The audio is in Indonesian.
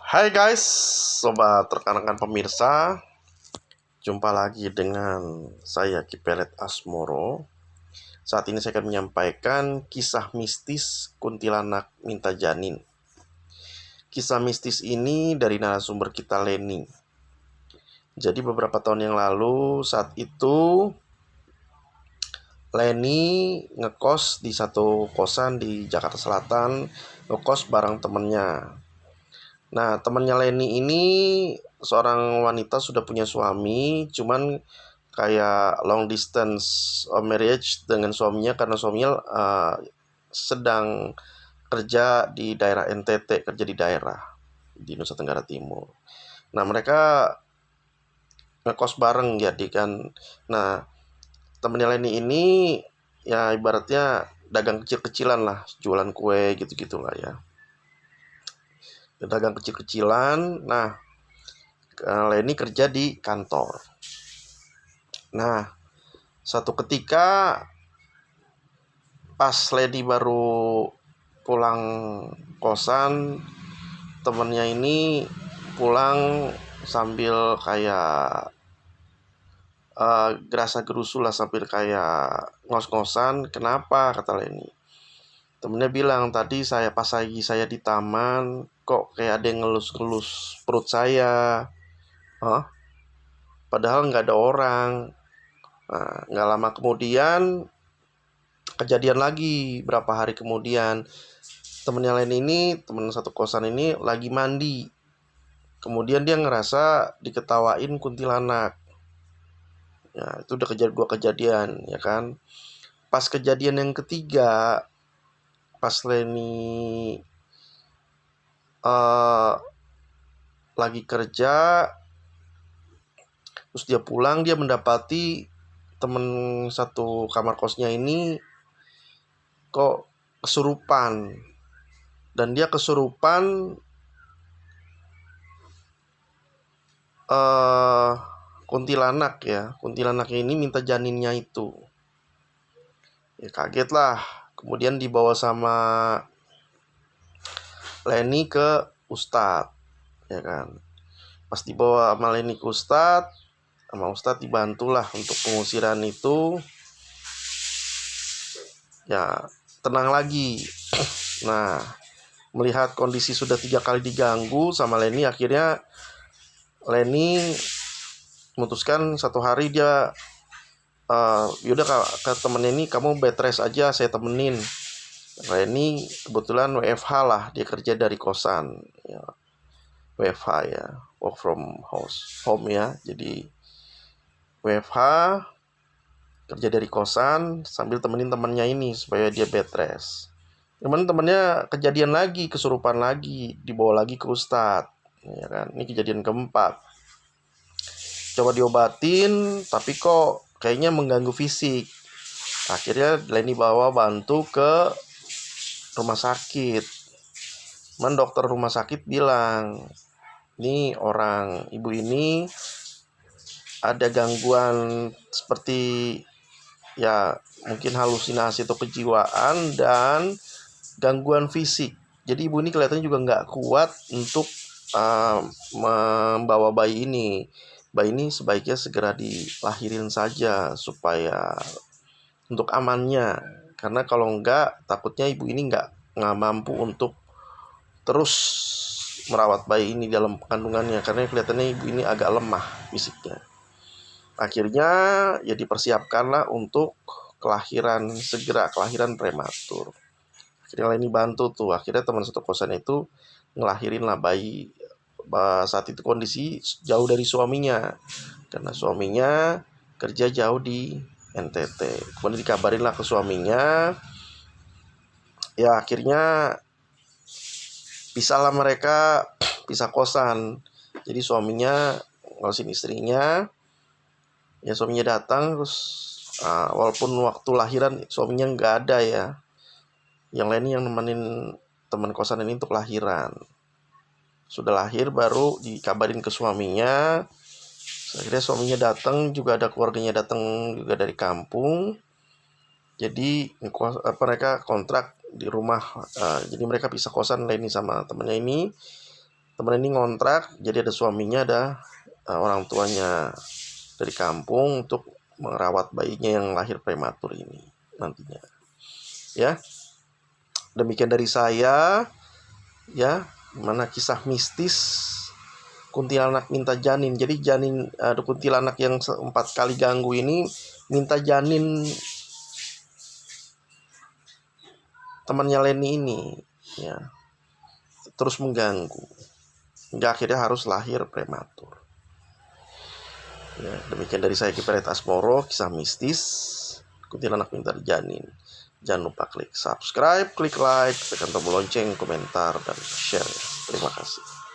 Hai guys, sobat rekan-rekan pemirsa. Jumpa lagi dengan saya Kipelet Asmoro. Saat ini saya akan menyampaikan kisah mistis kuntilanak minta janin. Kisah mistis ini dari narasumber kita, Leni. Jadi beberapa tahun yang lalu, saat itu Leni ngekos di satu kosan di Jakarta Selatan, ngekos bareng temennya. Nah, temannya Leni ini seorang wanita, sudah punya suami, cuman kayak long distance marriage dengan suaminya karena suaminya sedang kerja di daerah NTT, kerja di daerah di Nusa Tenggara Timur. Nah, mereka ngekos bareng jadi kan. Nah, temannya Leni ini ya ibaratnya dagang kecil-kecilan lah, jualan kue gitu-gitulah ya. Dagang kecil-kecilan. Nah, Leni kerja di kantor. Nah, satu ketika pas Leni baru pulang kosan, temennya ini pulang sambil kayak gerasa gerusu lah, sambil kayak ngos-ngosan. Kenapa, kata Leni. Temennya bilang, tadi pas lagi saya di taman, kok kayak ada yang ngelus-ngelus perut saya. Hah? Padahal nggak ada orang. Nah, nggak lama kemudian kejadian lagi. Berapa hari kemudian, temennya lain ini, temen satu kosan ini lagi mandi. Kemudian dia ngerasa diketawain kuntilanak. Ya, itu udah dua kejadian, ya kan. Pas kejadian yang ketiga, pas Leni lagi kerja, terus dia pulang, dia mendapati temen satu kamar kosnya ini kok kesurupan. Dan dia kesurupan kuntilanak ya. Kuntilanak ini minta janinnya itu. Ya kaget lah. Kemudian dibawa sama Leni ke Ustadz, ya kan. Pas dibawa sama Leni ke Ustadz, sama Ustadz dibantulah untuk pengusiran itu. Ya, tenang lagi. Nah, melihat kondisi sudah 3 kali diganggu sama Leni, akhirnya Leni memutuskan satu hari dia yaudah ke temen ini, kamu bed rest aja, saya temenin. Leni kebetulan WFH lah, dia kerja dari kosan ya. WFH ya, work from home ya. Jadi WFH, kerja dari kosan sambil temenin temennya ini supaya dia bed rest. Cuman temennya kejadian lagi, kesurupan lagi, dibawa lagi ke Ustadz, ya kan. Ini kejadian keempat. Coba diobatin, tapi kok kayaknya mengganggu fisik. Akhirnya Leni bawa bantu ke rumah sakit. Dokter rumah sakit bilang, ini ibu ini ada gangguan seperti ya mungkin halusinasi atau kejiwaan dan gangguan fisik. Jadi ibu ini kelihatannya juga nggak kuat untuk membawa bayi ini. Bayi ini sebaiknya segera dilahirin saja supaya untuk amannya. Karena kalau enggak, takutnya ibu ini nggak mampu untuk terus merawat bayi ini dalam kandungannya, karena kelihatannya ibu ini agak lemah fisiknya. Akhirnya ya dipersiapkanlah untuk segera kelahiran prematur. Akhirnya Leni bantu tuh. Akhirnya teman satu kosan itu ngelahirin lah bayi. Saat itu kondisi jauh dari suaminya, karena suaminya kerja jauh di NTT. Kemudian dikabarin lah ke suaminya. Ya akhirnya pisahlah mereka, pisah kosan. Jadi suaminya ngurusin istrinya. Ya suaminya datang, terus walaupun waktu lahiran suaminya nggak ada ya. Yang lainnya yang nemenin teman kosan ini untuk lahiran. Sudah lahir baru dikabarin ke suaminya. Akhirnya suaminya datang, juga ada keluarganya datang juga dari kampung. Jadi mereka kontrak di rumah. Jadi mereka pisah kosan, Leni sama temennya ini. Teman ini ngontrak, jadi ada suaminya, ada orang tuanya dari kampung untuk merawat bayinya yang lahir prematur ini nantinya. Ya, demikian dari saya. Ya, mana kisah mistis kuntilanak minta janin. Jadi janin, kuntilanak yang 4 kali ganggu ini minta janin temannya Leni ini, ya, terus mengganggu hingga akhirnya harus lahir prematur. Ya, demikian dari saya Kiperet Asmoro, kisah mistis kuntilanak minta janin. Jangan lupa klik subscribe, klik like, tekan tombol lonceng, komentar, dan share. Terima kasih.